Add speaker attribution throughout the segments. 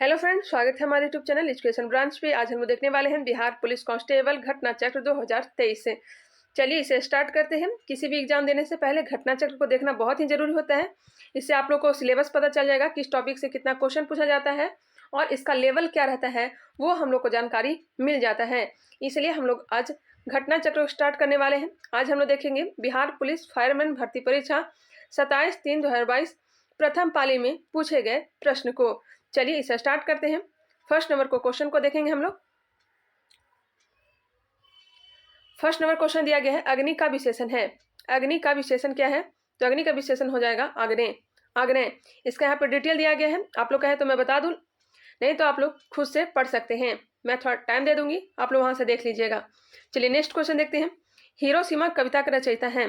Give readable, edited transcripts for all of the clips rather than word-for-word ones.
Speaker 1: Hello friends, स्वागत है हमारे यूट्यूब चैनल एजुकेशन ब्रांच पे। आज हम लोग देखने वाले हैं बिहार पुलिस कांस्टेबल घटना चक्र 2023 से। चलिए इसे स्टार्ट करते हैं। किसी भी एग्जाम देने से पहले घटना चक्र को देखना बहुत ही जरूरी होता है। इससे आप लोग को सिलेबस पता चल जाएगा, किस टॉपिक से कितना क्वेश्चन पूछा जाता है और इसका लेवल क्या रहता है, वो हम लोग को जानकारी मिल जाता है। इसलिए हम लोग आज घटना चक्र को स्टार्ट करने वाले हैं। आज हम लोग देखेंगे बिहार पुलिस फायरमैन भर्ती परीक्षा 27/3/2022 प्रथम पाली में पूछे गए प्रश्न को। चलिए इसे स्टार्ट करते हैं। फर्स्ट नंबर को क्वेश्चन को देखेंगे हम लोग। फर्स्ट नंबर क्वेश्चन दिया गया है, अग्नि का विशेषण है। अग्नि का विशेषण क्या है? तो अग्नि का विशेषण हो जाएगा आग्नेय। आग्नेय, इसका यहाँ पर डिटेल दिया गया है। आप लोग कहें तो मैं बता दूं, नहीं तो आप लोग खुद से पढ़ सकते हैं। मैं थोड़ा टाइम दे दूंगी, आप लोग वहां से देख लीजिएगा। चलिए नेक्स्ट क्वेश्चन देखते हैं। हिरोशिमा कविता का रचयिता है।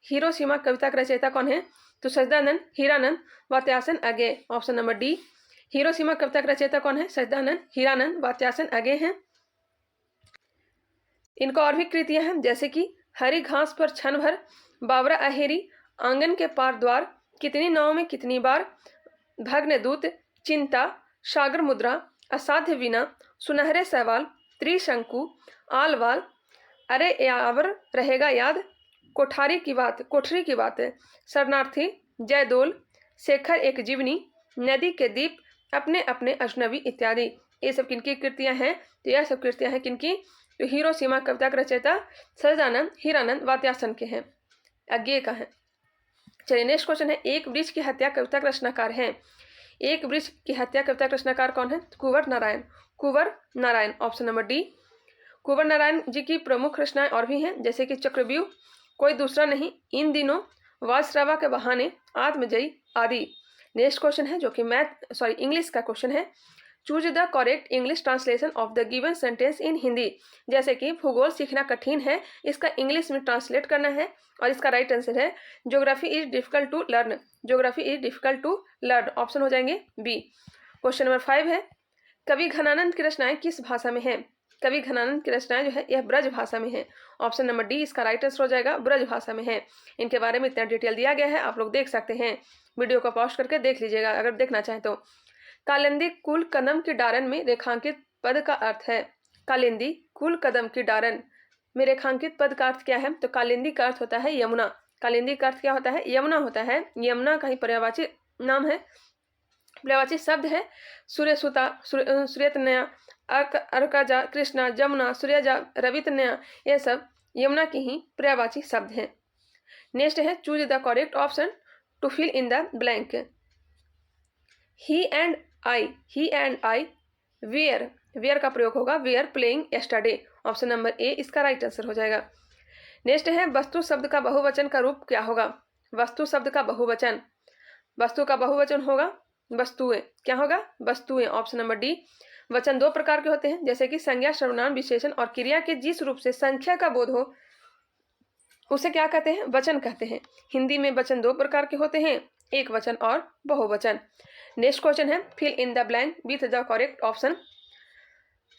Speaker 1: हिरोशिमा कविता का रचयिता कौन है? तो सच्चिदानंद, हीरानंद, वात्स्यायन अगे। Option number D. हिरोशिमा कविता का रचयिता कौन है? सच्चिदानंद, हीरानंद, वात्स्यायन अगे हैं। इनको और भी कृतियां हैं, जैसे कि हरी घास पर क्षण भर, बावरा अहेरी, आंगन के पार द्वार, कितनी नाव में कितनी बार, भग्न दूत, चिंता, सागर मुद्रा, असाध्य वीणा, सुनहरे सवाल, त्रिशंकु, आलवाल, अरे यावर रहेगा याद, कोठारी की बात, शरणार्थी, जयदोल, शेखर एक जीवनी, नदी के दीप, अपने अपने अजनबी इत्यादि। ये सब किनकी कृतियां हैं? तो यह सब कृतियां हैं किनकी? तो हिरोशिमा कविता का रचयिता सच्चिदानंद, हीरानंद, वात्स्यायन के हैं, अज्ञेय का है। चलिए नेक्स्ट क्वेश्चन है, एक वृक्ष की हत्या कविता का रचनाकार है। एक वृक्ष की हत्या कविता का रचनाकार कौन है? कुंवर नारायण। कुंवर नारायण, ऑप्शन नंबर डी। कुंवर नारायण जी की प्रमुख रचनाएं और भी हैं, जैसे कि चक्रव्यूह, कोई दूसरा नहीं, इन दिनों, वाजश्रवा के बहाने, आत्मजयी आदि। नेक्स्ट क्वेश्चन है जो कि इंग्लिश का क्वेश्चन है। Choose the correct English translation of the given sentence in Hindi. जैसे कि भूगोल सीखना कठिन है, इसका इंग्लिश में ट्रांसलेट करना है और इसका राइट आंसर है geography is difficult to learn. Geography is difficult to learn, option हो जाएंगे बी। क्वेश्चन नंबर 5 है, कवि घनानंद की रचनाएं किस भाषा में है? कवि घनानंद की रचनाएं जो है यह ब्रज भाषा में है। ऑप्शन नंबर डी इसका राइट आंसर हो जाएगा, ब्रज भाषा में है। इनके बारे में इतना डिटेल दिया गया है, आप लोग देख सकते हैं। वीडियो को पॉज करके देख लीजिएगा अगर देखना चाहें तो। कालिंदी कुल कदम की डारन में रेखांकित पद का अर्थ है। कालिंदी कुल कदम की डारन में रेखांकित पद का अर्थ क्या है? तो कालिंदी का अर्थ होता है यमुना। कालिंदी का अर्थ क्या होता है? यमुना होता है। यमुना का ही पर्यायवाची नाम है, पर्यायवाची शब्द है। सूर्यसुता, सूर्यतनया, अर्कजा, कृष्णा, जमुना, सूर्यजा, रवितनया, ये सब यमुना की ही पर्यायवाची शब्द हैं। नेक्स्ट है, choose the correct option to fill in the blank. He and I were का प्रयोग होगा, were playing yesterday. Option number A इसका राइट आंसर हो जाएगा। नेक्स्ट है, वस्तु शब्द का बहुवचन का रूप क्या होगा? वस्तु शब्द का बहुवचन, वस्तु का बहुवचन होगा वस्तुएं। क्या होगा? वस्तुएं, ऑप्शन नंबर डी। वचन दो प्रकार के होते हैं, जैसे कि संज्ञा, सर्वनाम, विशेषण और क्रिया के जिस रूप से संख्या का बोध हो उसे क्या कहते हैं? वचन कहते हैं। हिंदी में वचन दो प्रकार के होते हैं, एक वचन और बहुवचन। नेक्स्ट क्वेश्चन है, fill in the blank with the correct option.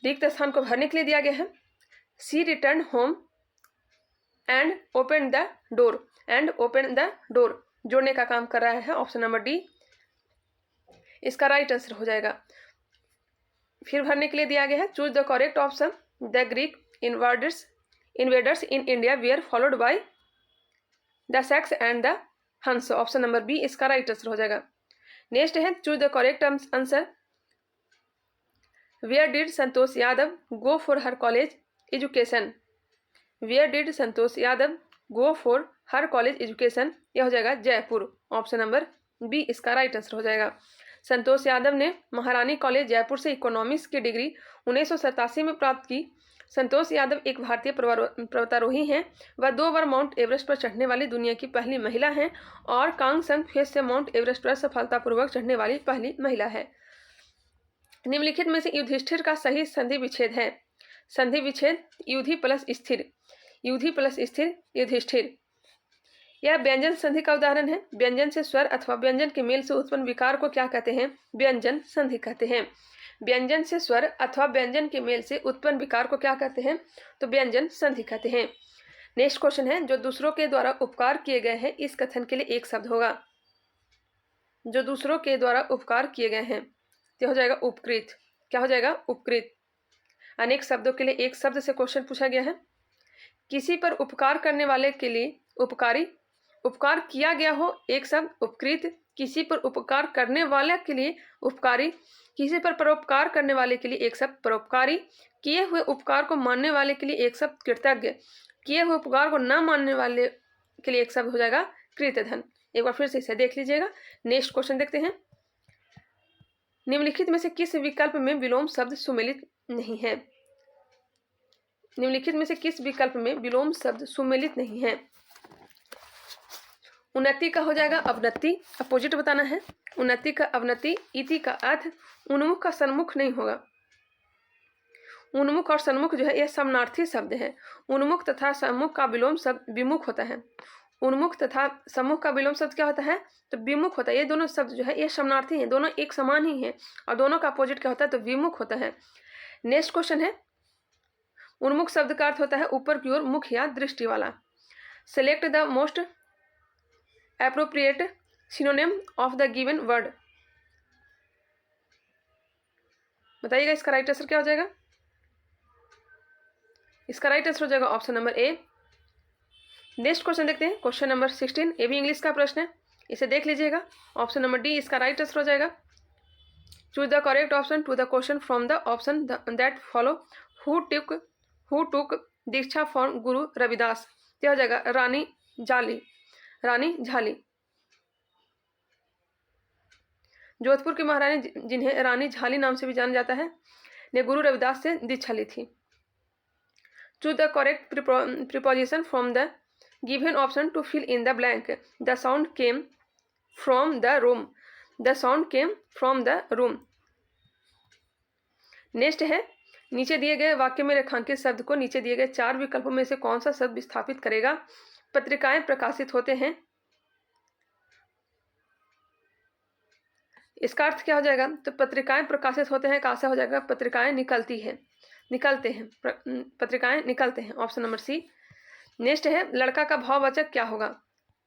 Speaker 1: रिक्त स्थान को भरने के लिए दिया गया है, she return home and open the door. And open the door जोड़ने का काम कर रहा है, ऑप्शन नंबर डी इसका राइट आंसर हो जाएगा। फिर भरने के लिए दिया गया है, choose the correct option. The Greek invaders in India were followed by the sex and the Huns. Option number B इसका राइट आंसर हो जाएगा। नेक्स्ट है, choose the correct answer. Where did Santosh Yadav go for her college education. Where did Santosh Yadav go for her college education, यह हो जाएगा Jaipur. Option number B इसका right answer हो जाएगा। संतोष यादव ने महारानी कॉलेज जयपुर से इकोनॉमिक्स की डिग्री 1987 में प्राप्त की। संतोष यादव एक भारतीय पर्वतारोही हैं। वह 2 बार माउंट एवरेस्ट पर चढ़ने वाली दुनिया की पहली महिला हैं और कांगसंग फेस से माउंट एवरेस्ट पर सफलतापूर्वक चढ़ने वाली पहली महिला है। निम्नलिखित में से युधिष्ठिर का सही संधि विच्छेद है। संधि विच्छेद युधि प्लस स्थिर, युधि प्लस स्थिर युधिष्ठिर। यह व्यंजन संधि का उदाहरण है। व्यंजन से स्वर अथवा व्यंजन के मेल से उत्पन्न विकार को क्या कहते हैं? व्यंजन संधि कहते हैं। व्यंजन से स्वर अथवा व्यंजन के मेल से उत्पन्न विकार को क्या कहते हैं? तो व्यंजन संधि कहते हैं। नेक्स्ट क्वेश्चन है, जो दूसरों के द्वारा उपकार किए गए हैं इस कथन के लिए एक शब्द होगा। जो दूसरों के द्वारा उपकार किए गए हैं, तो हो जाएगा उपकृत। क्या हो जाएगा? उपकृत। अनेक शब्दों के लिए एक शब्द से क्वेश्चन पूछा गया है। किसी पर उपकार करने वाले के लिए उपकारी, उपकार किया गया हो एक शब्द उपकृत, किसी पर उपकार करने वाले के लिए उपकारी, किसी पर परोपकार करने वाले के लिए एक शब्द परोपकारी, किए हुए उपकार को मानने वाले के लिए एक शब्द कृतज्ञ, किए हुए उपकार को न मानने वाले के लिए एक शब्द हो जाएगा कृतधन। एक बार फिर से इसे देख लीजिएगा। नेक्स्ट क्वेश्चन देखते हैं। निम्नलिखित में से किस विकल्प में विलोम शब्द सुमेलित नहीं है? निम्नलिखित में से किस विकल्प में विलोम शब्द सुमेलित नहीं है? उन्नति का हो जाएगा अवनति, अपोजिट बताना है। उन्नति का अवनति, इति का अर्थ, उन्मुख का सन्मुख नहीं होगा। उन्मुख और सन्मुख जो है यह समानार्थी शब्द है। उन्मुख तथा सम्मुख का विलोम शब्द विमुख होता है। उन्मुख तथा सम्मुख का विलोम शब्द क्या होता है? तो विमुख होता है। ये दोनों शब्द जो है ये समानार्थी हैं, दोनों एक समान ही हैं और दोनों का अपोजिट क्या होता है? तो विमुख होता है। नेक्स्ट क्वेश्चन है, उन्मुख शब्द का अर्थ होता है ऊपर की ओर मुख या दृष्टि वाला। Select the most appropriate synonym of the given word. बताइएगा इसका राइट आंसर क्या हो जाएगा? इसका राइट आंसर हो जाएगा ऑप्शन नंबर ए। नेक्स्ट क्वेश्चन देखते हैं, क्वेश्चन नंबर 16। ये भी इंग्लिश का प्रश्न है, इसे देख लीजिएगा। ऑप्शन नंबर डी इसका राइट आंसर हो जाएगा। Choose the correct option to the question from the option that follow. Who took diksha from Guru Ravidas. क्या हो जाएगा? रानी जाली, रानी झाली। जोधपुर की महारानी जिन्हें रानी झाली नाम से भी जाना जाता है ने गुरु रविदास से दीक्षा ली थी। Choose the correct preposition from the given option to fill in the blank. The sound came from the room. The sound came from the room. Next है, नीचे दिए गए वाक्य में रेखांकित शब्द को नीचे दिए गए चार विकल्पों में से कौन सा शब्द विस्थापित करेगा? पत्रिकाएं प्रकाशित होते हैं। इसका अर्थ क्या हो जाएगा? तो पत्रिकाएं प्रकाशित होते हैं, कहाँ से हो जाएगा? पत्रिकाएं निकलती है, निकलते हैं, पत्रिकाएं निकलते हैं। Option number C. नेक्स्ट है, लड़का का भाववाचक क्या होगा?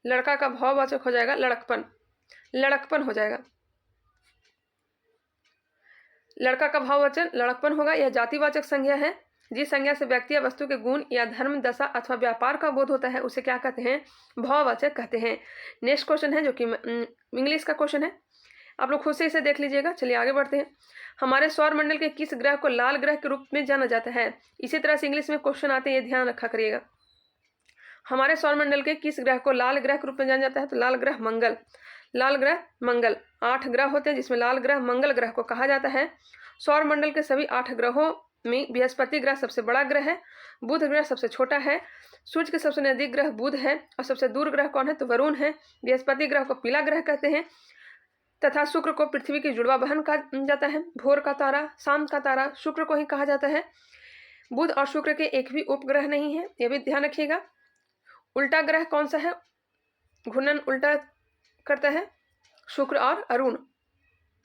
Speaker 1: लड़का का भाववाचक हो जाएगा लड़कपन, लड़कपन हो जाएगा। लड़का का भाववाचक लड़कपन होगा। यह जातिवाचक संज्ञा है। जिस संज्ञा से व्यक्ति या वस्तु के गुण या धर्म, दशा अथवा व्यापार का बोध होता है उसे क्या कहते हैं? भाववाचक कहते हैं। नेक्स्ट क्वेश्चन है जो कि इंग्लिश का क्वेश्चन है, आप लोग खुद से इसे देख लीजिएगा। चलिए आगे बढ़ते हैं। हमारे सौर मंडल के किस ग्रह को लाल ग्रह के रूप में जाना जाता है? इसी तरह से इंग्लिश में क्वेश्चन आते हैं, ये ध्यान रखा करिएगा। हमारे सौर मंडल के किस ग्रह को लाल ग्रह के रूप में जाना जाता है? तो लाल ग्रह मंगल, लाल ग्रह मंगल। 8 ग्रह होते हैं जिसमें लाल ग्रह मंगल ग्रह को कहा जाता है। सौर मंडल के सभी 8 ग्रहों में बृहस्पति ग्रह सबसे बड़ा ग्रह है, बुध ग्रह सबसे छोटा है, सूर्य के सबसे नजदीक ग्रह बुध है और सबसे दूर ग्रह कौन है? तो वरुण है। बृहस्पति ग्रह को पीला ग्रह कहते हैं तथा शुक्र को पृथ्वी की जुड़वा बहन कहा जाता है। भोर का तारा, शाम का तारा शुक्र को ही कहा जाता है। बुध और शुक्र के एक भी उपग्रह नहीं है, यह भी ध्यान रखिएगा। उल्टा ग्रह कौन सा है? घूर्णन उल्टा करता है शुक्र और अरुण,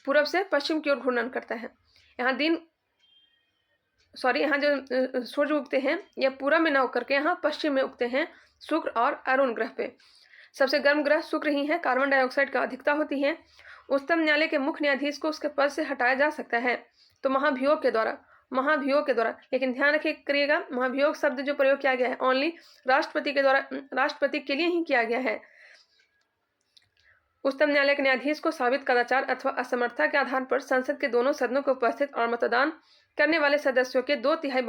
Speaker 1: पूरब से पश्चिम की ओर घूर्णन करता है। यहाँ यहाँ जो सूर्य उगते हैं यह पूरब में न होकर के यहाँ पश्चिम में उगते हैं, शुक्र और अरुण ग्रह पे। सबसे गर्म ग्रह शुक्र ही है, कार्बन डाइऑक्साइड का अधिकता होती है। उच्चतम न्यायालय के मुख्य न्यायाधीश को उसके पद से हटाया जा सकता है तो महाभियोग के द्वारा, महाभियोग के द्वारा। लेकिन ध्यान रखिएगा, महाभियोग शब्द जो प्रयोग किया गया है ओनली राष्ट्रपति के द्वारा, राष्ट्रपति के लिए ही किया गया है। उच्चतम न्यायालय के न्यायाधीश को साबित कदाचार अथवा असमर्थता के आधार पर संसद के दोनों सदनों को उपस्थित और मतदान करने वाले सदस्यों के 2/3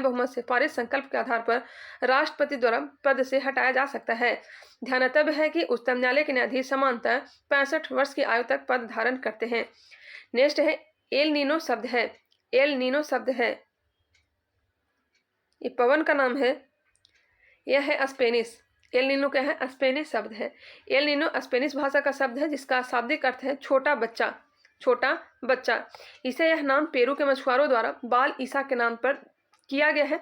Speaker 1: बहुमत से पारित संकल्प के आधार पर राष्ट्रपति द्वारा पद से हटाया जा सकता है। ध्यानतव्य है कि उच्चतम न्यायालय के न्यायाधीश सामान्यतः 65 वर्ष की आयु तक पद धारण करते हैं। नेक्स्ट है, एल नीनो शब्द है। एल नीनो शब्द है, ये पवन का नाम है, यह है स्पेनिश। एल नीनो क्या है? स्पेनिश शब्द है। एल नीनो स्पेनिश भाषा का शब्द है जिसका शाब्दिक अर्थ है छोटा बच्चा, छोटा बच्चा। इसे यह नाम पेरू के मछुआरों द्वारा बाल ईसा के नाम पर किया गया है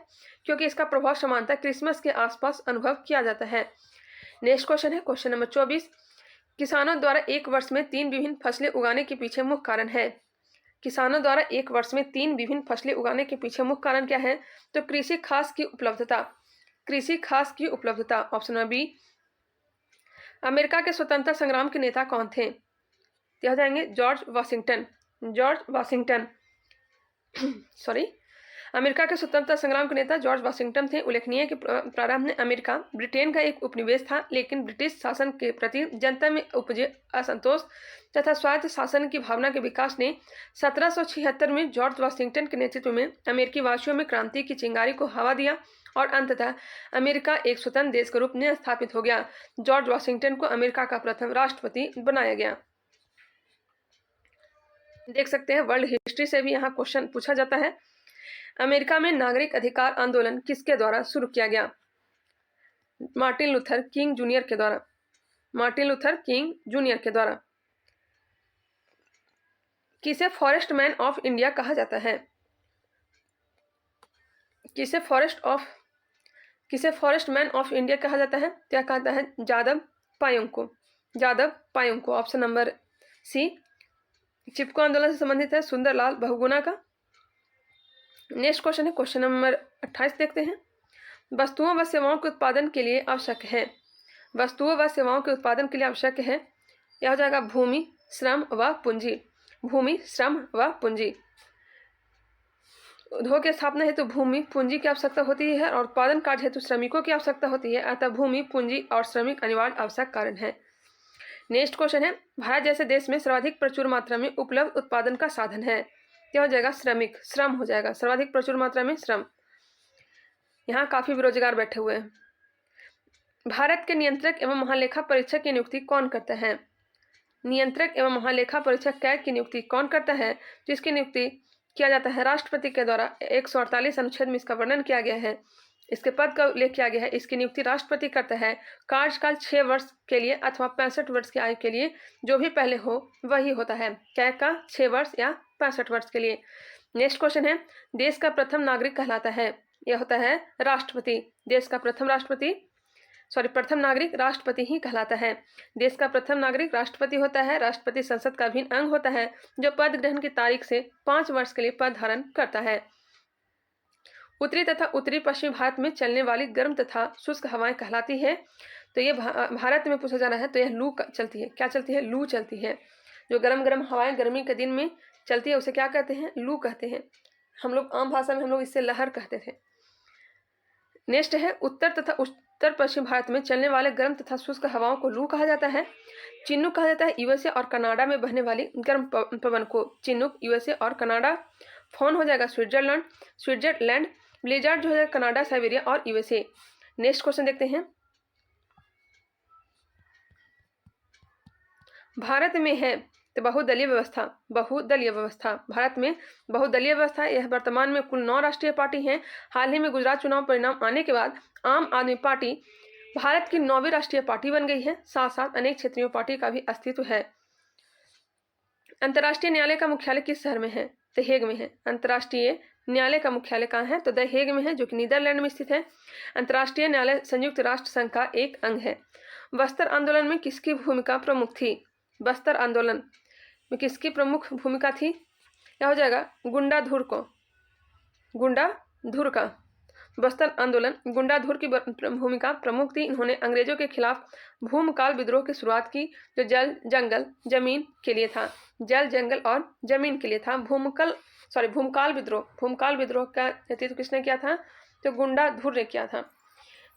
Speaker 1: क्योंकि इसका प्रभाव समानतः क्रिसमस के आसपास अनुभव किया जाता है। नेक्स्ट क्वेश्चन है क्वेश्चन नंबर 24। किसानों द्वारा एक वर्ष में 3 विभिन्न फसलें उगाने के पीछे मुख्य कारण है। किसानों द्वारा एक वर्ष में 3 विभिन्न फसलें उगाने के पीछे मुख्य कारण क्या है? तो कृषि खास की उपलब्धता, कृषि खास की उपलब्धता। Option number B. अमेरिका के स्वतंत्रता संग्राम के नेता कौन थे? हो जाएंगे George Washington. George Washington sorry America के स्वतंत्रता संग्राम के नेता जॉर्ज वाशिंगटन थे। उल्लेखनीय कि प्रारंभ में अमेरिका ब्रिटेन का एक उपनिवेश था, लेकिन ब्रिटिश शासन के प्रति जनता में उपजे असंतोष तथा स्वायत्त शासन की भावना के विकास ने 1776 में जॉर्ज वाशिंगटन के नेतृत्व में अमेरिकी वासियों में क्रांति की चिंगारी को हवा दिया और अंततः अमेरिका एक स्वतंत्र देश के रूप में स्थापित हो गया। जॉर्ज वाशिंगटन को अमेरिका का प्रथम राष्ट्रपति बनाया गया। देख सकते हैं वर्ल्ड हिस्ट्री से भी यहाँ क्वेश्चन पूछा जाता है। अमेरिका में नागरिक अधिकार आंदोलन किसके द्वारा शुरू किया गया? मार्टिन लूथर किंग जूनियर के द्वारा। मार्टिन लूथर किंग जूनियर के द्वारा। किसे फॉरेस्ट मैन ऑफ इंडिया कहा जाता है? किसे फॉरेस्ट मैन ऑफ इंडिया कहा जाता है? क्या कहता है? जादव पायेंग को। जादव पायेंग को। Option number C. चिपको आंदोलन से संबंधित है सुंदरलाल बहुगुणा का। नेक्स्ट क्वेश्चन है क्वेश्चन नंबर 28 देखते हैं। वस्तुओं व सेवाओं के उत्पादन के लिए आवश्यक है। वस्तुओं व सेवाओं के उत्पादन के लिए आवश्यक है, यह हो जाएगा भूमि, श्रम व पूंजी। भूमि, श्रम व पूंजी। उद्योग की स्थापना हेतु भूमि पूंजी की आवश्यकता होती है और उत्पादन कार्य हेतु श्रमिकों की आवश्यकता होती है। अतः भूमि, पूंजी और श्रमिक अनिवार्य आवश्यक कारण है। नेक्स्ट क्वेश्चन है भारत जैसे देश में सर्वाधिक प्रचुर मात्रा में उपलब्ध उत्पादन का साधन है। क्या हो जाएगा? श्रमिक, श्रम हो जाएगा। सर्वाधिक प्रचुर मात्रा में श्रम। यहाँ काफी बेरोजगार बैठे हुए हैं। भारत के नियंत्रक एवं महालेखा परीक्षक की नियुक्ति कौन करता है? नियंत्रक एवं महालेखा परीक्षक कैग की नियुक्ति कौन करता है? जिसकी नियुक्ति किया जाता है राष्ट्रपति के द्वारा। 148 अनुच्छेद में इसका वर्णन किया गया है। इसके पद का उल्लेख किया गया है। इसकी नियुक्ति राष्ट्रपति करता है। कार्यकाल 6 वर्ष के लिए अथवा 65 वर्ष की आयु के लिए, जो भी पहले हो वही होता है। कैग का 6 वर्ष या 65 वर्ष के लिए। नेक्स्ट क्वेश्चन है देश का प्रथम नागरिक कहलाता है। यह होता है राष्ट्रपति। देश का प्रथम नागरिक राष्ट्रपति ही कहलाता है। देश का प्रथम नागरिक राष्ट्रपति होता है। राष्ट्रपति संसद का अभिन्न अंग होता है, जो पद ग्रहण की तारीख से 5 वर्ष के लिए पद धारण करता है। उत्तरी तथा उत्तरी पश्चिमी भारत में चलने वाली गर्म तथा शुष्क हवाएं कहलाती है। तो ये भारत में पूछा जा रहा है, तो यह लू चलती है। क्या चलती है? लू चलती है। जो गर्म गर्म हवाएं गर्मी के दिन में चलती है उसे क्या कहते हैं? लू कहते हैं। हम लोग आम भाषा में हम लोग इससे लहर कहते थे। नेक्स्ट है उत्तर तथा उत्तर पश्चिम भारत में चलने वाले गर्म तथा शुष्क हवाओं को लू कहा जाता है। चिन्नुक कहा जाता है यूएसए और कनाडा में बहने वाली गर्म पवन को। चिन्नुक यूएसए और कनाडा। फोन हो जाएगा स्विट्जरलैंड। ब्लिजार्ड जो है कनाडा, साइबेरिया और यूएसए। नेक्स्ट क्वेश्चन देखते हैं। भारत में है तो बहुदलीय व्यवस्था। भारत में बहुदलीय व्यवस्था। यह वर्तमान में कुल 9 राष्ट्रीय पार्टी हैं। हाल ही में गुजरात चुनाव परिणाम आने के बाद आम आदमी पार्टी भारत की 9वीं राष्ट्रीय पार्टी बन गई है। साथ साथ अनेक क्षेत्रीय पार्टी का भी अस्तित्व है। अंतर्राष्ट्रीय न्यायालय का मुख्यालय किस शहर में है? द हेग में है। अंतर्राष्ट्रीय न्यायालय का मुख्यालय कहाँ है? तो द हेग में है, जो कि नीदरलैंड में स्थित है। अंतर्राष्ट्रीय न्यायालय संयुक्त राष्ट्र संघ का एक अंग है। बस्तर आंदोलन में किसकी भूमिका प्रमुख थी? बस्तर आंदोलन में किसकी प्रमुख भूमिका थी? क्या हो जाएगा? गुंडाधुर का। बस्तर आंदोलन गुंडाधुर की भूमिका प्रमुख थी। इन्होंने अंग्रेजों के खिलाफ भूमकाल विद्रोह की शुरुआत की, जो जल जंगल जमीन के लिए था। जल जंगल और जमीन के लिए था। भूमकाल विद्रोह का नेतृत्व किसने किया था? तो गुंडाधुर ने किया था।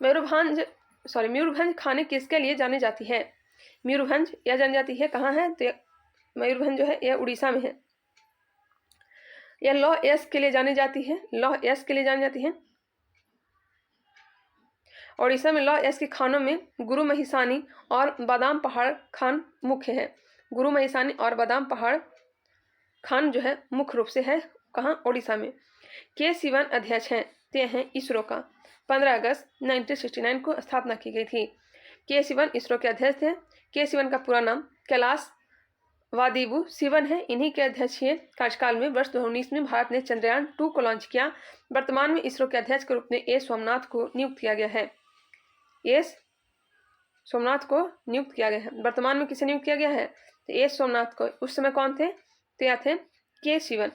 Speaker 1: मयूरभंज खाने किसके लिए जानी जाती है? मयूरभंज यह जानी जाती है कहाँ है? तो मयूरभंज जो है यह उड़ीसा में है। यह लौह यश के लिए जानी जाती है। उड़ीसा में लौह यश के खानों में गुरु महिसानी और बादाम पहाड़ खान मुख्य है। गुरु महिसानी और बादाम पहाड़ खान जो है मुख्य रूप से है। कहाँ? उड़ीसा में। के सिवन अध्यक्ष हैं। ते हैं इसरो का। 15 अगस्त 1969 को स्थापना की गई थी। के सिवन इसरो के अध्यक्ष थे। के सिवन का पूरा नाम कैलाश वादिबू सिवन है। इन्हीं के अध्यक्षीय कार्यकाल में वर्ष 2019 में भारत ने चंद्रयान 2 को लॉन्च किया। वर्तमान में इसरो के अध्यक्ष के रूप में ए सोमनाथ को नियुक्त किया गया है। वर्तमान में किसे नियुक्त किया गया है? तो ए सोमनाथ को। उस समय कौन थे? तो यह थे के सिवन।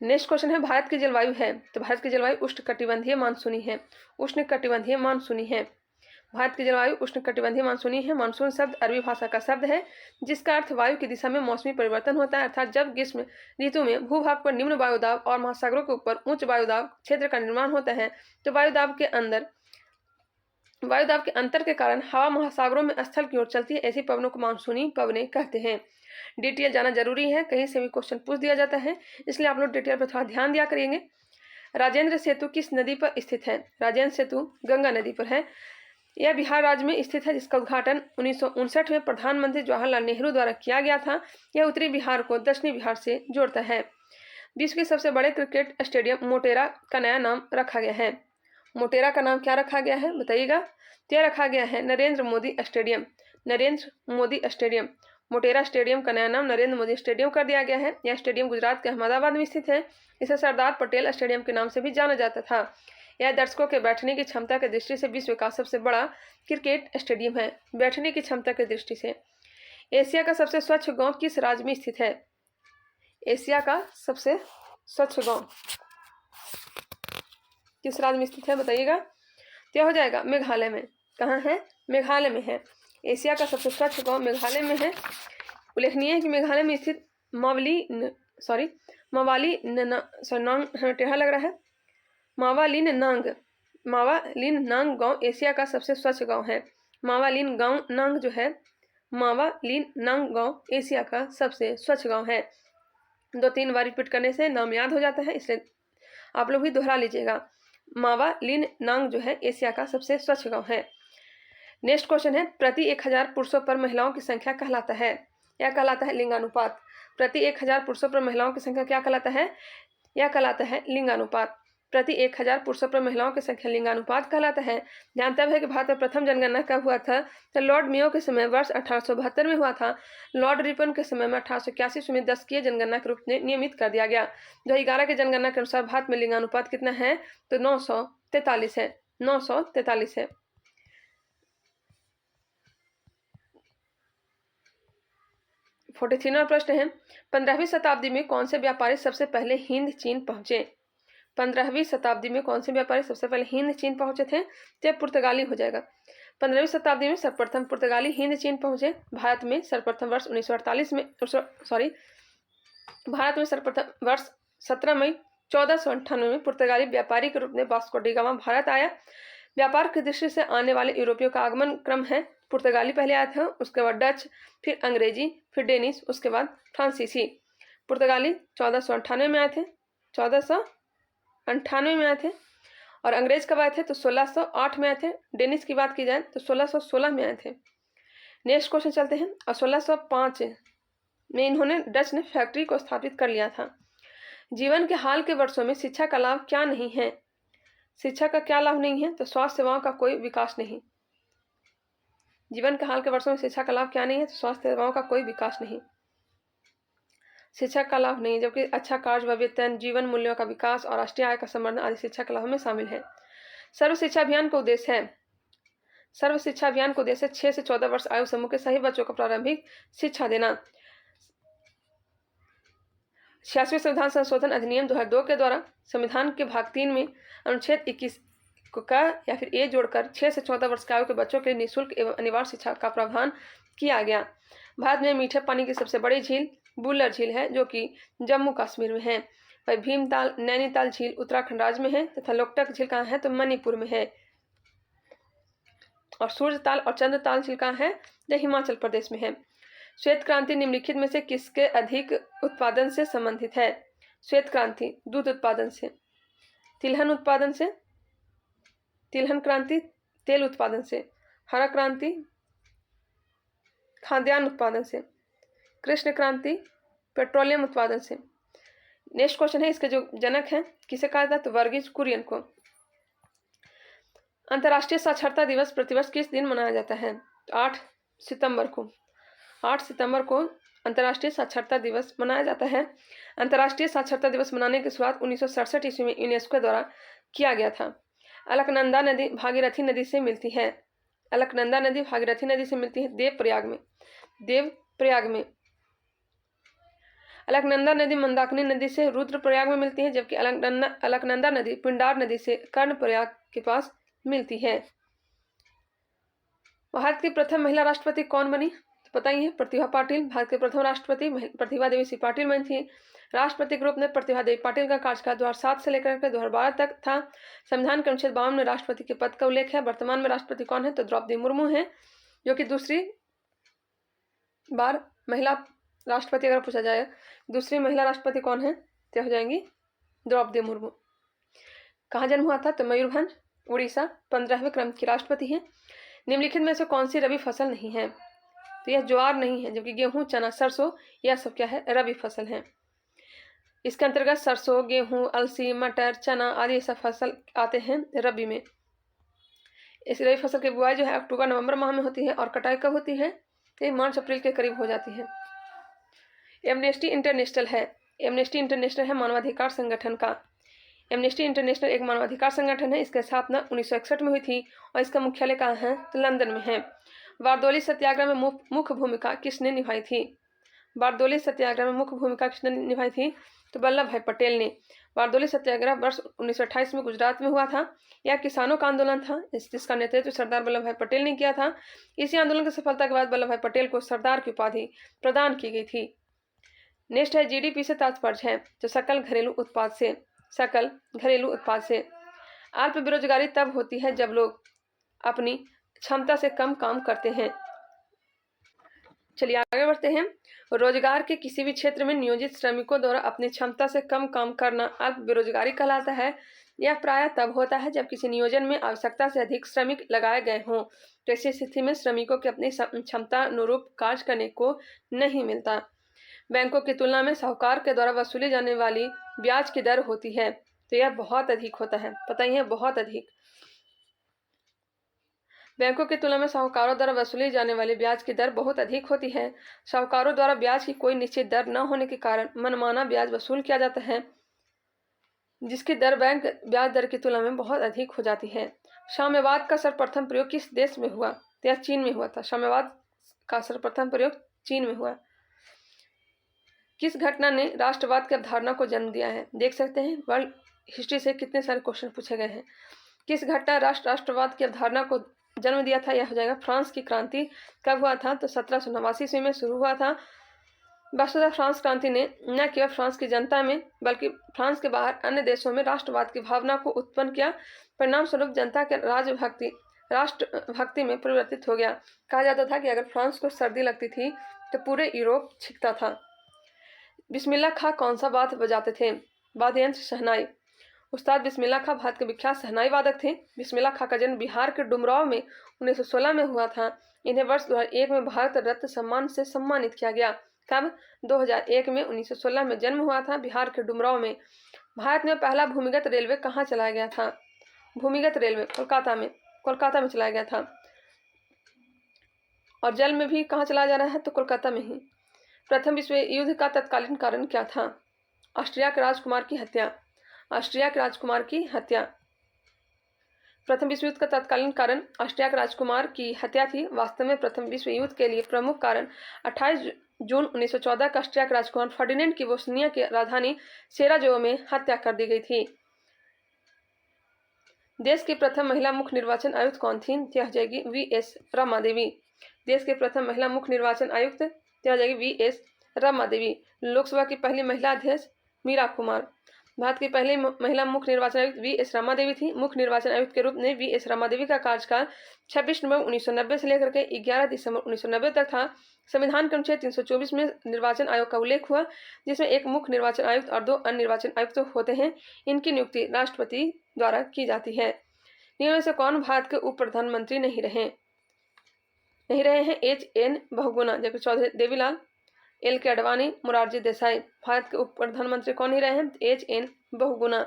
Speaker 1: नेक्स्ट क्वेश्चन है भारत की जलवायु है। तो भारत की जलवायु उष्णकटिबंधीय मानसूनी है। भारत की जलवायु उष्णकटिबंधीय मानसूनी है। मानसून शब्द अरबी भाषा का शब्द है जिसका अर्थ वायु की दिशा में मौसमी परिवर्तन होता है, अर्थात जब ग्रीष्म ऋतु में भूभाग पर निम्न वायुदाब और महासागरों के ऊपर उच्च वायुदाब क्षेत्र का निर्माण होता है तो वायुदाब के अंतर के कारण हवा महासागरों में स्थल की ओर चलती है। ऐसी पवनों को मानसूनी पवनें कहते हैं। डिटेल जाना जरूरी है, कहीं से भी क्वेश्चन पूछ दिया जाता है, इसलिए आप लोग डिटेल पर थोड़ा ध्यान दिया करेंगे। राजेंद्र सेतु किस नदी पर स्थित है? राजेंद्र सेतु गंगा नदी पर है। यह बिहार राज्य में स्थित है, जिसका उद्घाटन 1959 में प्रधानमंत्री जवाहरलाल नेहरू द्वारा किया गया था। यह उत्तरी बिहार को दक्षिणी बिहार से जोड़ता है। विश्व के सबसे बड़े क्रिकेट स्टेडियम मोटेरा का नया नाम रखा गया है। मोटेरा का नाम क्या रखा गया है बताइएगा? तो यह रखा गया है Narendra Modi stadium. Narendra Modi stadium. Motera stadium का नया नाम नरेंद्र मोदी स्टेडियम कर दिया गया है। यह स्टेडियम गुजरात के अहमदाबाद में स्थित है। इसे सरदार पटेल स्टेडियम के नाम से भी जाना जाता था। यह दर्शकों के बैठने की क्षमता की दृष्टि से विश्व का सबसे बड़ा क्रिकेट स्टेडियम है। बैठने की क्षमता की दृष्टि से एशिया का सबसे स्वच्छ गांव किस राज्य में स्थित है? एशिया का सबसे स्वच्छ गांव किस राज्य में स्थित है बताइएगा? क्या हो जाएगा? मेघालय में। कहाँ है? मेघालय में है। एशिया का सबसे स्वच्छ गांव मेघालय में है। उल्लेखनीय है कि मेघालय में स्थित टेढ़ा लग रहा है मावालिन नांग गांव एशिया का सबसे स्वच्छ गांव है। मावालिन नांग गांव एशिया का सबसे स्वच्छ गांव है। 2-3 बार रिपीट करने से नाम याद हो जाता है, इसलिए आप लोग भी दोहरा लीजिएगा। मावालिन नांग जो है एशिया का सबसे स्वच्छ गांव है। नेक्स्ट क्वेश्चन है, प्रति 1000 पुरुषों पर महिलाओं की संख्या कहलाता है? यह कहलाता है लिंगानुपात। प्रति 1000 पुरुषों पर महिलाओं की संख्या क्या कहलाता है? यह कहलाता है लिंगानुपात। प्रति 1000 पुरुषों पर महिलाओं की संख्या लिंगानुपात कहलाता है। ध्यान है कि भारत में प्रथम जनगणना कब हुआ था? तो लॉर्ड मेयो के समय वर्ष 1872 में हुआ था। लॉर्ड रिपन के समय में 1881 में 10वीं जनगणना के रूप में नियमित कर दिया गया। 2011 की जनगणना के अनुसार भारत में लिंगानुपात कितना है? तो 943 है। 943 है। 43वां प्रश्न है, 15वीं शताब्दी में कौन से व्यापारी सबसे पहले हिंद चीन पहुंचे? 15वीं शताब्दी में कौन से व्यापारी सबसे पहले हिंद चीन पहुंचे थे? तो पुर्तगाली हो जाएगा। 15वीं शताब्दी में सर्वप्रथम पुर्तगाली हिंद चीन पहुंचे। भारत में सर्वप्रथम वर्ष 17 मई 1498 में पुर्तगाली व्यापारी के रूप में वास्को डी गामा भारत आया। व्यापार की दृष्टि से आने वाले यूरोपियों का आगमन क्रम है, पुर्तगाली पहले आया था, उसके बाद डच, फिर अंग्रेजी, फिर डेनिश, उसके बाद फ्रांसीसी। पुर्तगाली 1498 में आए थे, 1498 में आए थे। और अंग्रेज कब आए थे? तो 1608 में आए थे। डेनिश की बात की जाए तो 1616 में आए थे। नेक्स्ट क्वेश्चन चलते हैं। और 1605 में इन्होंने डच ने फैक्ट्री को स्थापित कर लिया था। जीवन के हाल के वर्षों में शिक्षा का लाभ क्या नहीं है? शिक्षा का क्या लाभ नहीं है? तो स्वास्थ्य सेवाओं का कोई विकास नहीं। जीवन के हाल के वर्षों में शिक्षा का लाभ क्या नहीं है? तो स्वास्थ्य सेवाओं का कोई विकास नहीं, शिक्षा का लाभ नहीं, जबकि अच्छा कार्य व वेतन, जीवन मूल्यों का विकास और राष्ट्रीय आय का संवर्धन आदि शिक्षा के लाभ में शामिल है। सर्व शिक्षा अभियान का उद्देश्य है 6 से 14 वर्ष आयु समूह के सभी बच्चों को प्रारंभिक शिक्षा देना। 86वें संविधान संशोधन अधिनियम 2002 के द्वारा संविधान के भाग 3 में अनुच्छेद 21 का या फिर ए जोड़कर 6 से 14 वर्ष की आयु के बच्चों के लिए निःशुल्क एवं अनिवार्य शिक्षा का प्रावधान किया गया। भारत में मीठे पानी की सबसे बड़ी झील बुल्लर झील है, जो कि जम्मू कश्मीर में है। वही भीमताल नैनीताल झील उत्तराखंड राज्य में है तथा लोकटक झील कहाँ है? तो मणिपुर में है। और सूर्यताल और चंद्रताल झील कहाँ है? जो हिमाचल प्रदेश में है। श्वेत क्रांति निम्नलिखित में से किसके अधिक उत्पादन से संबंधित है? श्वेत क्रांति दूध उत्पादन से, तिलहन उत्पादन से, तिलहन क्रांति तेल उत्पादन से, हरा क्रांति खाद्यान्न उत्पादन से, कृष्ण क्रांति पेट्रोलियम उत्पादन से। नेक्स्ट क्वेश्चन है, इसके जो जनक हैं किसे कहा जाता है? तो वर्गीज कुरियन को। अंतर्राष्ट्रीय साक्षरता दिवस प्रतिवर्ष किस दिन मनाया जाता है? तो 8 सितंबर को। 8 सितंबर को अंतर्राष्ट्रीय साक्षरता दिवस मनाया जाता है। अंतर्राष्ट्रीय साक्षरता दिवस मनाने की शुरुआत 1967 ईस्वी में यूनेस्को द्वारा किया गया था। अलकनंदा नदी भागीरथी नदी से मिलती है। अलकनंदा नदी भागीरथी नदी से मिलती है देवप्रयाग में। अलकनंदा नदी मंदाकिनी नदी से रुद्रप्रयाग में मिलती है, जबकि अलकनंदा नदी पिंडार नदी से कर्णप्रयाग के पास मिलती है। भारत की प्रथम महिला राष्ट्रपति कौन बनी? तो पता ही है, प्रतिभा पाटिल। भारत के प्रथम राष्ट्रपति प्रतिभा देवी सिंह पाटिल बनी थी। राष्ट्रपति के रूप में प्रतिभा देवी पाटिल का कार्यकाल 2007 से लेकर के 2012 तक था। संविधान के अनुच्छेद 52 में राष्ट्रपति के पद का उल्लेख है। वर्तमान में राष्ट्रपति कौन है? तो द्रौपदी मुर्मू है, जो कि दूसरी बार महिला राष्ट्रपति अगर पूछा जाए दूसरी महिला राष्ट्रपति कौन है तो हो जाएंगी द्रौपदी मुर्मू। कहाँ जन्म हुआ था? तो मयूरभंज, उड़ीसा। 15वें क्रम की राष्ट्रपति हैं। निम्नलिखित में से कौन सी रबी फसल नहीं है? तो यह ज्वार नहीं है, जबकि गेहूं, चना, सरसों यह सब क्या है? रबी फसल है। इसके अंतर्गत सरसों, गेहूं, अलसी, मटर, चना आदि सब फसल आते हैं रबी में। इस रबी फसल की बुआई जो है अक्टूबर नवंबर माह में होती है और कटाई कब होती है? ये मार्च अप्रैल के करीब हो जाती है। एमनेस्टी इंटरनेशनल है। एमनेस्टी इंटरनेशनल है मानवाधिकार संगठन का। एमनेस्टी इंटरनेशनल एक मानवाधिकार संगठन है। इसकी स्थापना 1961 में हुई थी और इसका मुख्यालय कहाँ है? तो लंदन में है। बारदोली सत्याग्रह में मुख्य भूमिका किसने निभाई थी? बारदोली सत्याग्रह में मुख्य भूमिका किसने निभाई थी? तो वल्लभ भाई पटेल ने। बारदोली सत्याग्रह वर्ष 1928 में गुजरात में हुआ था। यह किसानों का आंदोलन था, जिसका नेतृत्व सरदार वल्लभ भाई पटेल ने किया था। इसी आंदोलन की सफलता के बाद वल्लभ भाई पटेल को सरदार की उपाधि प्रदान की गई थी। नेक्स्ट है जीडीपी से तात्पर्य है जो सकल घरेलू उत्पाद से। सकल घरेलू उत्पाद से। अल्प बेरोजगारी तब होती है जब लोग अपनी क्षमता से कम काम करते हैं। चलिए आगे बढ़ते हैं। रोजगार के किसी भी क्षेत्र में नियोजित श्रमिकों द्वारा अपनी क्षमता से कम काम करना अल्प बेरोजगारी कहलाता है। यह प्रायः तब होता है जब किसी नियोजन में आवश्यकता से अधिक श्रमिक लगाए गए हों। तो ऐसी स्थिति में श्रमिकों के अपनी क्षमता अनुरूप कार्य करने को नहीं मिलता। बैंकों की तुलना में साहूकार के द्वारा वसूली जाने वाली ब्याज की दर होती है तो यह बहुत अधिक होता है। पता ही है, बहुत अधिक। बैंकों की तुलना में साहूकारों द्वारा वसूली जाने वाली ब्याज की दर बहुत अधिक होती है। साहूकारों द्वारा ब्याज की कोई निश्चित दर न होने के कारण मनमाना ब्याज वसूल किया जाता है, जिसकी दर बैंक ब्याज दर की तुलना में बहुत अधिक हो जाती है। साम्यवाद का सर्वप्रथम प्रयोग किस देश में हुआ? तो यह चीन में हुआ था। साम्यवाद का सर्वप्रथम प्रयोग चीन में हुआ। किस घटना ने राष्ट्रवाद की अवधारणा को जन्म दिया है? देख सकते हैं वर्ल्ड हिस्ट्री से कितने सारे क्वेश्चन पूछे गए हैं। किस घटना राष्ट्रवाद की अवधारणा को जन्म दिया था? यह हो जाएगा फ्रांस की क्रांति। कब हुआ था? तो 1789 ईस्वी में शुरू हुआ था। वस्तुतः फ्रांस क्रांति ने न केवल फ्रांस की जनता में बल्कि फ्रांस के बाहर अन्य देशों में राष्ट्रवाद की भावना को उत्पन्न किया। परिणाम स्वरूप जनता के राष्ट्रभक्ति में परिवर्तित हो गया। कहा जाता था कि अगर फ्रांस को सर्दी लगती थी तो पूरे यूरोप छिकता था। बिस्मिल्लाह खां कौन सा वाद्य बजाते थे? वाद्य यंत्र शहनाई। उस्ताद बिस्मिल्लाह खां भारत के विख्यात शहनाई वादक थे। बिस्मिल्लाह खां का जन्म बिहार के डुमराव में 1916 में हुआ था। इन्हें वर्ष 2001 में भारत रत्न सम्मान से सम्मानित किया गया। कब? 2001 में। 1916 में जन्म हुआ था बिहार के डुमराव में। भारत में पहला भूमिगत रेलवे कहाँ चलाया गया था? भूमिगत रेलवे कोलकाता में चलाया गया था। और जल में भी कहाँ चलाया जा रहा है? तो कोलकाता में ही। प्रथम विश्व युद्ध का तत्कालीन कारण क्या था? ऑस्ट्रिया के राजकुमार की हत्या। ऑस्ट्रिया के राजकुमार की हत्या। प्रथम विश्व युद्ध का तत्कालीन कारण ऑस्ट्रिया के राजकुमार की हत्या थी। वास्तव में प्रथम विश्व युद्ध के लिए प्रमुख कारण 28 जून 1914 का ऑस्ट्रिया के राजकुमार फर्डिनेंड की बोस्निया की राजधानी सेराजेवो में हत्या कर दी गई थी। देश की प्रथम महिला मुख्य निर्वाचन आयुक्त कौन थी? यह हो जाएगी वी.एस. रमा देवी। देश की प्रथम महिला मुख्य निर्वाचन आयुक्त यह हो जाएगी वी.एस. रमा देवी। लोकसभा की पहली महिला अध्यक्ष मीरा कुमार। भारत की पहली महिला मुख्य निर्वाचन आयुक्त वी.एस. रमा देवी थी। मुख्य निर्वाचन आयुक्त के रूप में वी.एस. रमा देवी का कार्यकाल 26 नवंबर 1990 से लेकर के 11 दिसंबर 1990 तक था। संविधान के अनुच्छेद 324 में निर्वाचन आयोग का उल्लेख हुआ, जिसमें एक मुख्य निर्वाचन आयुक्त और 2 अन्य निर्वाचन आयुक्त होते हैं। इनकी नियुक्ति राष्ट्रपति द्वारा की जाती है। इनमें से कौन भारत के उप प्रधानमंत्री नहीं रहे हैं? H.N. बहुगुणा, जबकि चौधरी देवीलाल, L.K. अडवाणी, मोरारजी देसाई। भारत के उप प्रधानमंत्री कौन ही रहे हैं? H.N. बहुगुणा।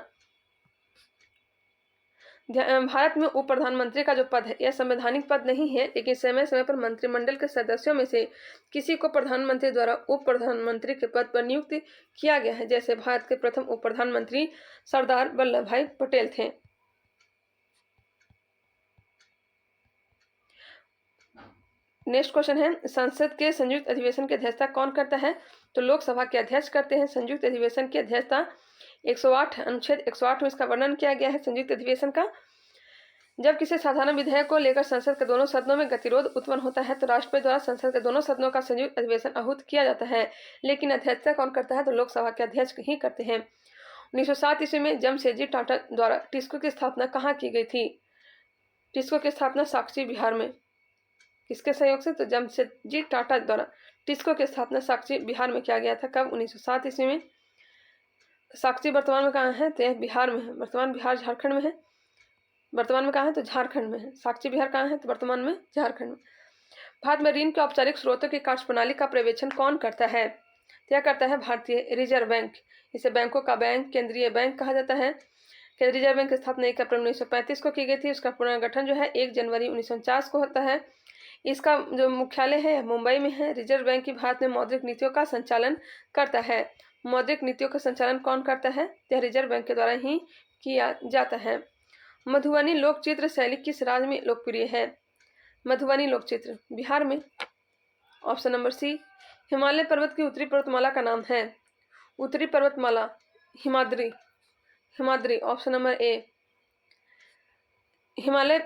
Speaker 1: भारत में उप प्रधानमंत्री का जो पद है यह संवैधानिक पद नहीं है, लेकिन समय समय पर मंत्रिमंडल के सदस्यों में से किसी को प्रधानमंत्री द्वारा उप प्रधानमंत्री के पद पर नियुक्त किया गया है। जैसे भारत के प्रथम उप प्रधानमंत्री सरदार वल्लभ भाई पटेल थे। नेक्स्ट क्वेश्चन है, संसद के संयुक्त अधिवेशन की अध्यक्षता कौन करता है? तो लोकसभा के अध्यक्ष करते हैं। संयुक्त अधिवेशन की अध्यक्षता 108 अनुच्छेद 108 में इसका वर्णन किया गया है संयुक्त अधिवेशन का। जब किसी साधारण विधेयक को लेकर संसद के दोनों सदनों में गतिरोध उत्पन्न होता है तो राष्ट्रपति द्वारा संसद के दोनों सदनों का संयुक्त अधिवेशन आहूत किया जाता है, लेकिन अध्यक्षता कौन करता है तो लोकसभा के अध्यक्ष ही करते हैं। 1907 ईस्वी में जमशेदजी टाटा द्वारा टिस्को की स्थापना कहाँ की गई थी? टिस्को की स्थापना साक्षी बिहार में। किसके सहयोग से? तो जमशेदजी टाटा द्वारा टिस्को की स्थापना साक्षी बिहार में किया गया था। कब? 1907 ईस्वी में। साक्षी वर्तमान में कहाँ है? तो यह बिहार में है। वर्तमान बिहार झारखंड में है। वर्तमान में कहाँ है? तो झारखंड में है। साक्षी बिहार कहाँ है? तो वर्तमान में झारखंड में। भारत में ऋण के औपचारिक स्रोतों की कार्यप्रणाली का पर्यवेक्षण कौन करता है? क्या करता है? भारतीय रिजर्व बैंक। इसे बैंकों का बैंक, केंद्रीय बैंक कहा जाता है। केंद्रीय रिजर्व बैंक की स्थापना 1 अप्रैल 1935 को की गई थी। उसका पुनर्गठन जो है 1 जनवरी 1949 को होता है। इसका जो मुख्यालय है मुंबई में है। रिजर्व बैंक की भारत में मौद्रिक नीतियों का संचालन करता है। मौद्रिक नीतियों का संचालन कौन करता है? यह रिजर्व बैंक के द्वारा ही किया जाता है। मधुबनी लोकचित्र शैली किस राज्य में लोकप्रिय है? मधुबनी लोकचित्र बिहार में। Option number C. हिमालय पर्वत की उत्तरी पर्वतमाला का नाम है? उत्तरी पर्वतमाला हिमाद्री। हिमाद्री ऑप्शन नंबर ए। हिमालय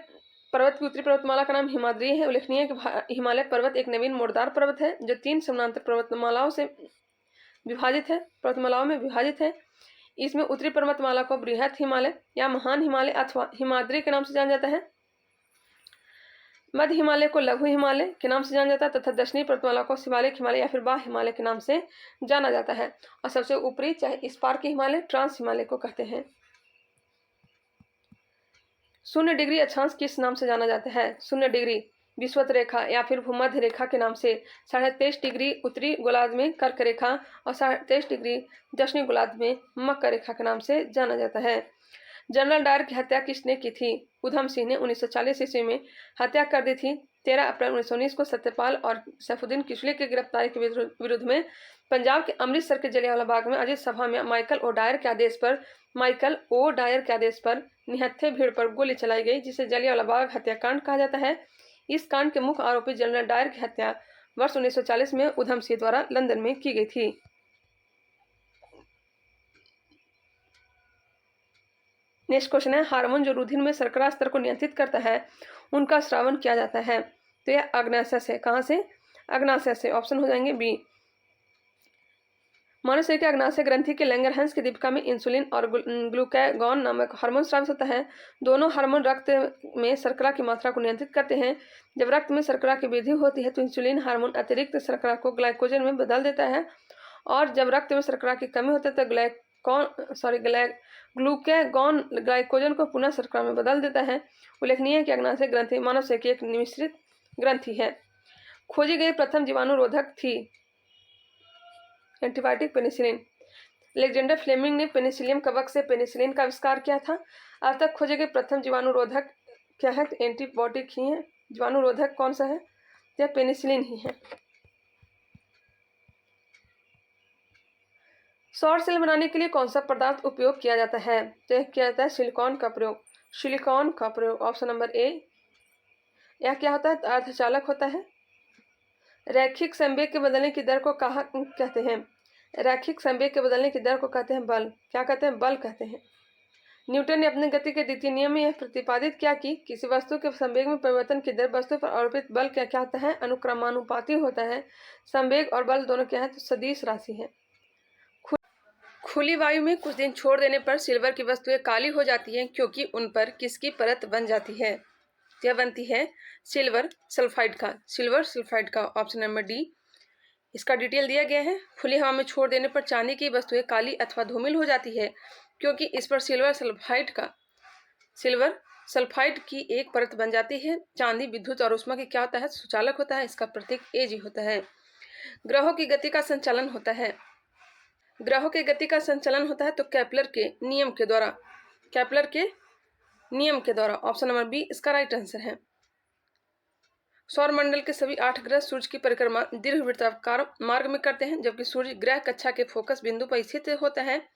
Speaker 1: पर्वत की उत्तरी पर्वतमाला का नाम हिमाद्री है। उल्लेखनीय है कि हिमालय पर्वत एक नवीन मोड़दार पर्वत है जो 3 समानांतर पर्वतमालाओं में विभाजित है। इसमें उत्तरी पर्वतमाला को बृहत हिमालय या महान हिमालय अथवा हिमाद्री के नाम से जाना जाता है। मध्य हिमालय को लघु हिमालय के नाम से जाना जाता है तथा दक्षिणी पर्वतमाला को शिवालिक हिमालय या फिर बाह्य हिमालय के नाम से जाना जाता है। और सबसे ऊपरी चाहे इस पार के हिमालय ट्रांस हिमालय को कहते हैं। 0 डिग्री अक्षांश किस नाम से जाना जाता है? 0 डिग्री विषुवत रेखा या फिर भूमध्य रेखा के नाम से। 23.5 डिग्री उत्तरी गोलार्ध में कर्क रेखा और 23.5 डिग्री दक्षिणी गोलार्ध में मकर रेखा के नाम से जाना जाता है। जनरल डायर की हत्या किसने की थी? उधम सिंह ने 1940 ईस्वी में हत्या कर दी थी। 13 अप्रैल 1919 को सत्यपाल और सैफुद्दीन किचलू की गिरफ्तारी के विरुद्ध में पंजाब के अमृतसर के जलियांवाला बाग में आयोजित सभा में माइकल ओ डायर के आदेश पर निहत्थे भीड़ पर गोली चलाई गई, जिसे जलियांवाला बाग हत्याकांड कहा जाता है। इस कांड के मुख्य आरोपी जनरल डायर की हत्या वर्ष 1940 में उधम सिंह द्वारा लंदन में की गई थी। नेक्स्ट क्वेश्चन है, हार्मोन जो रुधिर में शर्करा स्तर को नियंत्रित करता है उनका स्रावन किया जाता है? तो यह अग्नाशय से। कहाँ से? अग्नाशय से। ऑप्शन हो जाएंगे बी। मानव शरीर के अग्नाशय ग्रंथि के लैंगरहंस की दीपिका में इंसुलिन और ग्लूकागॉन नामक हार्मोन स्रावित होता है। दोनों हार्मोन रक्त में शर्करा की मात्रा को नियंत्रित करते हैं। जब रक्त में शर्करा की वृद्धि होती है तो इंसुलिन हार्मोन अतिरिक्त शर्करा को ग्लाइकोजन में बदल देता है, और जब रक्त में शर्करा की कमी होती है तो ग्लूकागॉन ग्लाइकोजन को पुनः शर्करा में बदल देता है। उल्लेखनीय है कि अग्नाशय ग्रंथि मानव शरीर की एक मिश्रित ग्रंथि है। खोजी गई प्रथम जीवाणुरोधक थी एंटीबायोटिक पेनिसिलिन। अलेक्जेंडर फ्लेमिंग ने पेनिसिलियम कवक से पेनिसिलिन का आविष्कार किया था। आज तक खोजे गए प्रथम जीवाणुरोधक क्या है? एंटीबायोटिक ही है। जीवाणुरोधक कौन सा है? यह पेनिसिलिन ही है। सौर सेल बनाने के लिए कौन सा पदार्थ उपयोग किया जाता है? तो किया जाता है सिलिकॉन का प्रयोग। सिलिकॉन का प्रयोग। ऑप्शन नंबर ए। यह क्या होता है? अर्धचालक होता है। रैखिक संवेग के बदलने की दर को कहा कहते हैं? रैखिक संवेग के बदलने की दर को कहते हैं बल। क्या कहते हैं? बल कहते हैं। न्यूटन ने अपने गति के द्वितीय नियम में यह प्रतिपादित किया कि किसी वस्तु के संवेग में परिवर्तन की दर वस्तु पर आरोपित बल क्या होता है? अनुक्रमानुपाती होता है। संवेग और बल दोनों क्या है? तो सदिश राशि है। खुली वायु में कुछ दिन छोड़ देने पर सिल्वर की वस्तुएं काली हो जाती हैं क्योंकि उन पर किसकी परत बन जाती है? यह बनती है सिल्वर सल्फाइड का। सिल्वर सल्फाइड का। Option number D. इसका डिटेल दिया गया है। खुली हवा में छोड़ देने पर चांदी की वस्तुएं काली अथवा धूमिल हो जाती है क्योंकि इस पर सिल्वर सल्फाइड की एक परत बन जाती है। चांदी विद्युत और ऊष्मा की क्या होता है? सुचालक होता है। इसका प्रतीक Ag होता है। ग्रहों की गति का संचालन होता है। ग्रहों की गति का संचालन होता है तो केपलर के नियम के द्वारा। ऑप्शन नंबर बी इसका राइट आंसर है। सौर मंडल के सभी 8 ग्रह सूर्य की परिक्रमा दीर्घवृत्ताकार मार्ग में करते हैं, जबकि सूर्य ग्रह कक्षा के फोकस बिंदु पर स्थित होता है।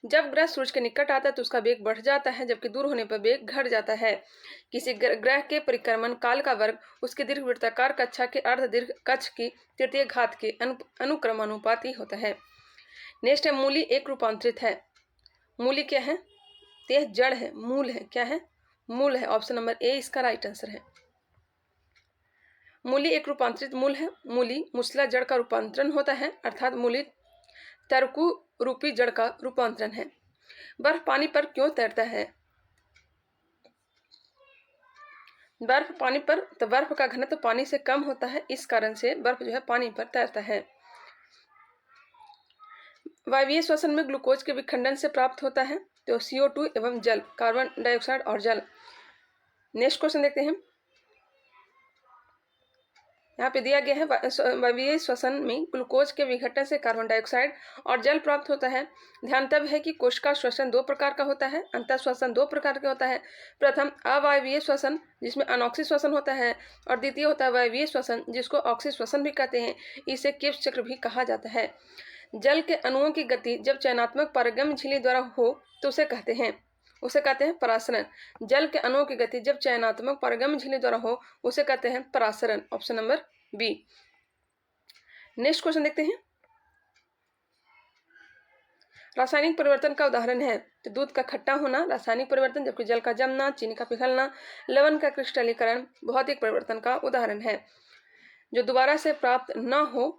Speaker 1: जब ग्रह सूर्य के निकट आता है तो उसका वेग बढ़ जाता है, जबकि दूर होने पर वेग घट जाता है। किसी ग्रह के परिक्रमण काल का वर्ग उसके दीर्घवृत्ताकार कक्षा के अर्ध दीर्घ कक्ष की तृतीय घात के अनुक्रमानुपाती होता है। नेक्स्ट है मूली एक रूपांतरित है। मूली क्या है? यह जड़ है, मूल है। क्या है? मूल है। ऑप्शन नंबर ए इसका राइट आंसर है। मूली एक रूपांतरित मूल है। मूली मूसला जड़ का रूपांतरण होता है, अर्थात मूली तरकु रूपी जड़ का रूपांतरण है। बर्फ पानी पर क्यों तैरता है? बर्फ पानी पर, तो बर्फ का घनत्व पानी से कम होता है, इस कारण से बर्फ जो है पानी पर तैरता है। वायवीय श्वसन में ग्लूकोज के विखंडन से प्राप्त होता है, तो CO2 एवं जल, कार्बन डाइऑक्साइड और जल। नेक्स्ट क्वेश्चन देखते हैं। यहाँ पे दिया गया है वायवीय श्वसन में ग्लूकोज के विघटन से कार्बन डाइऑक्साइड और जल प्राप्त होता है। ध्यान तब है कि कोशिका श्वसन दो प्रकार का होता है, अंतः श्वसन दो प्रकार का होता है। प्रथम अवायवीय श्वसन जिसमें अनॉक्सी श्वसन होता है, और द्वितीय होता है वायवीय श्वसन जिसको ऑक्सी श्वसन भी कहते हैं। इसे किप्स चक्र भी कहा जाता है। जल के अणुओं की गति जब चयनात्मक पारगम्य झिल्ली द्वारा हो तो उसे कहते हैं परासरण। जल के अणुओं की गति जब चयनात्मक पारगम्य झिल्ली द्वारा हो उसे कहते हैं परासरण। Option number B. Next question देखते हैं। रासायनिक परिवर्तन का उदाहरण है, तो दूध का खट्टा होना रासायनिक परिवर्तन, जबकि जल का जमना, चीनी का पिघलना, लवण का क्रिस्टलीकरण भौतिक परिवर्तन का उदाहरण है। जो दोबारा से प्राप्त न हो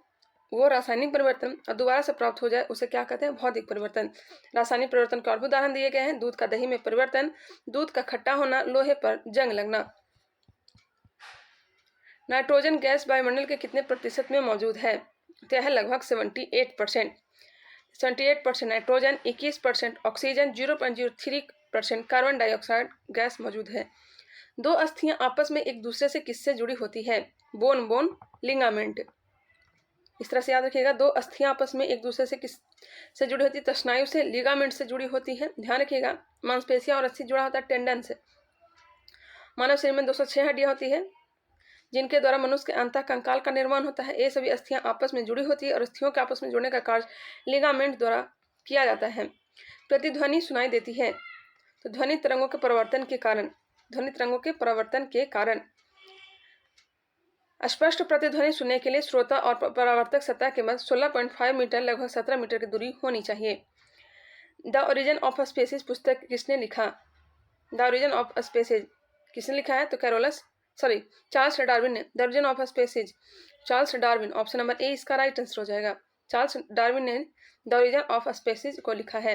Speaker 1: वो रासायनिक परिवर्तन, और दोबारा से प्राप्त हो जाए उसे क्या कहते हैं? भौतिक परिवर्तन। रासायनिक परिवर्तन के और भी उदाहरण दिए गए हैं। दूध का दही में परिवर्तन, दूध का खट्टा होना, लोहे पर जंग लगना। नाइट्रोजन गैस वायुमंडल के कितने प्रतिशत में मौजूद है? तो यह लगभग 78%। 78% nitrogen, 21% oxygen, 0.03% carbon dioxide gas मौजूद है। दो अस्थियां आपस में एक दूसरे से किससे जुड़ी होती है? Bone bone ligament. इस तरह से याद रखिएगा, दो अस्थियां आपस में एक दूसरे से किस से जुड़ी होती है? तो स्नायु से, लिगामेंट से जुड़ी होती है। ध्यान रखिएगा, मांसपेशियां और अस्थि जुड़ा होता है टेंडन से। मानव शरीर में 206 हड्डियां होती है जिनके द्वारा मनुष्य के अंतः कंकाल का निर्माण होता है। ये सभी अस्थियां आपस में जुड़ी होती है और अस्थियों के आपस में जुड़ने का कार्य लिगामेंट द्वारा किया जाता है। प्रतिध्वनि सुनाई देती है, तो ध्वनि तरंगों के परिवर्तन के कारण स्पष्ट प्रतिध्वनि सुनने के लिए श्रोता और परावर्तक सतह के मध्य 16.5 मीटर लगभग 17 मीटर की दूरी होनी चाहिए। द ओरिजिन ऑफ स्पेसीज पुस्तक किसने लिखा? द ओरिजिन ऑफ स्पेसीज किसने लिखा है? तो चार्ल्स डार्विन ने। The origin of species Charles Darwin. Option number A इसका राइट आंसर हो जाएगा। चार्ल्स डार्विन ने द ओरिजिन ऑफ स्पेसीज को लिखा है।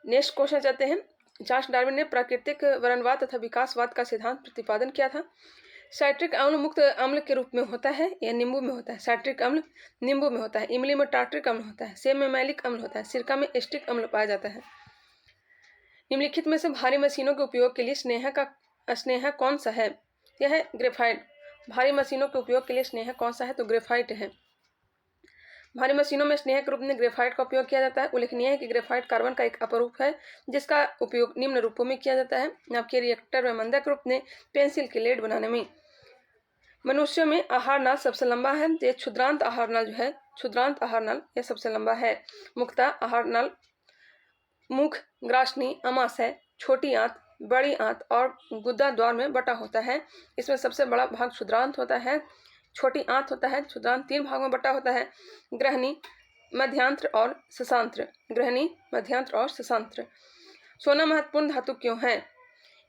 Speaker 1: नेक्स्ट क्वेश्चन चलते हैं। चार्ल्स डार्विन ने प्राकृतिक वर्णवाद तथा विकासवाद का सिद्धांत प्रतिपादन किया था। साइट्रिक अम्ल मुक्त अम्ल के रूप में होता है या नींबू में होता है? साइट्रिक अम्ल नींबू में होता है, इमली में टार्ट्रिक अम्ल होता है, सेब में मैलिक अम्ल होता है, सिरका में एस्टिक अम्ल पाया जाता है। निम्नलिखित में से भारी मशीनों के उपयोग के लिए स्नेहा कौन सा है? यह है ग्रेफाइट। भारी मशीनों के उपयोग के लिए स्नेहा कौन सा है? तो ग्रेफाइट है। भारी मशीनों में स्नेह के रूप में ग्रेफाइट का उपयोग किया जाता है। उल्लेखनीय है कि ग्रेफाइट कार्बन का एक अपरूप है जिसका उपयोग निम्न रूपों में किया जाता है। नाभिकीय रिएक्टर में मंदक रूप में, पेंसिल के लेड बनाने में। मनुष्यों में आहार नाल सबसे लंबा है। ये क्षुद्रांत आहार नाल यह सबसे लंबा है। मुक्ता आहार नाल मुख, ग्रासनी, अमाशय, छोटी आंत, बड़ी आंत और गुदा द्वार में बटा होता है। इसमें सबसे बड़ा भाग क्षुद्रांत होता है, छोटी आंत होता है। क्षुद्रांत 3 भागों में बटा होता है, ग्रहणी, मध्यांत्र और सशांत्र। सोना महत्वपूर्ण धातु क्यों है?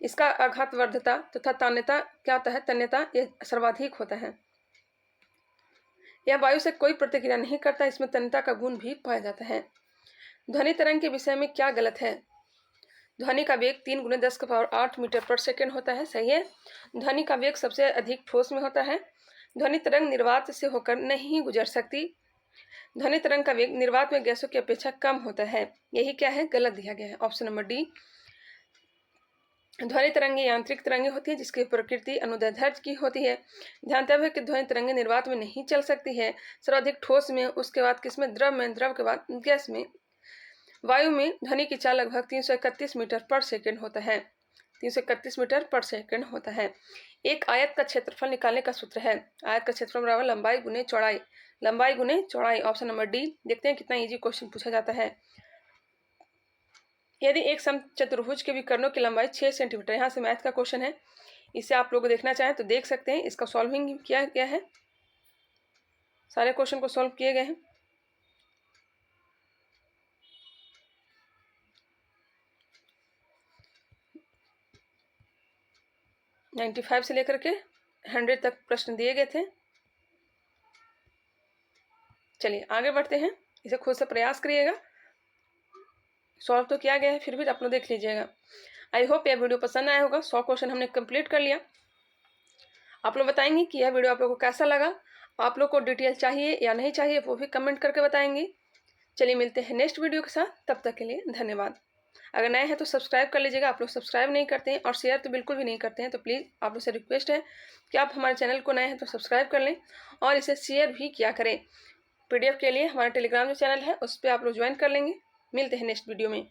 Speaker 1: इसका आघातवर्धता तथा तन्यता क्या होता है? तन्यता यह सर्वाधिक होता है। यह वायु से कोई प्रतिक्रिया नहीं करता, इसमें तन्यता का गुण भी पाया जाता है। ध्वनि तरंग के विषय में क्या गलत है? ध्वनि का वेग 3 × 10⁸ मीटर पर सेकेंड होता है, सही है। ध्वनि का वेग सबसे अधिक ठोस में होता है। ध्वनि तरंग निर्वात से होकर नहीं गुजर सकती। ध्वनि तरंग का वेग निर्वात में गैसों की अपेक्षा कम होता है। यही क्या है? गलत दिया गया है। Option number D. ध्वनि तरंगे यांत्रिक तरंगे होती है जिसकी प्रकृति अनुदैर्ध्य की होती है। ध्यान तब है कि ध्वनि तरंगे निर्वात में नहीं चल सकती है। सर्वाधिक ठोस में, उसके बाद किसमें? द्रव में, द्रव के बाद गैस में। वायु में ध्वनि की चाल लगभग 331 मीटर पर सेकेंड होता है। 331 मीटर पर सेकेंड होता है। एक आयत का क्षेत्रफल निकालने का सूत्र है। आयत का क्षेत्रफल बराबर लंबाई गुने चौड़ाई। लंबाई गुने चौड़ाई। Option number D. देखते हैं कितना इजी क्वेश्चन पूछा जाता है। यदि एक समचतुर्भुज के विकर्णों की लंबाई 6 सेंटीमीटर, यहाँ से मैथ का क्वेश्चन है, इसे आप लोग देखना चाहें तो देख सकते हैं। इसका सॉल्विंग किया गया है, सारे क्वेश्चन को सॉल्व किए गए हैं। 95 से लेकर के 100 तक प्रश्न दिए गए थे। चलिए आगे बढ़ते हैं, इसे खुद से प्रयास करिएगा। सॉल्व तो किया गया है, फिर भी आप लोग देख लीजिएगा। आई होप यह वीडियो पसंद आया होगा। 100 क्वेश्चन हमने कंप्लीट कर लिया। आप लोग बताएंगे कि यह वीडियो आप लोग को कैसा लगा, आप लोग को डिटेल चाहिए या नहीं चाहिए, वो भी कमेंट करके बताएंगे। चलिए मिलते हैं नेक्स्ट वीडियो के साथ, तब तक के लिए धन्यवाद। अगर नए हैं तो सब्सक्राइब कर लीजिएगा। आप लोग सब्सक्राइब नहीं करते हैं और शेयर तो बिल्कुल भी नहीं करते हैं, तो प्लीज़ आप लोग से रिक्वेस्ट है कि आप हमारे चैनल को नए हैं तो सब्सक्राइब कर लें और इसे शेयर भी किया करें। PDF के लिए हमारा टेलीग्राम जो चैनल है उस पर आप लोग ज्वाइन कर लेंगे। मिलते हैं नेक्स्ट वीडियो में।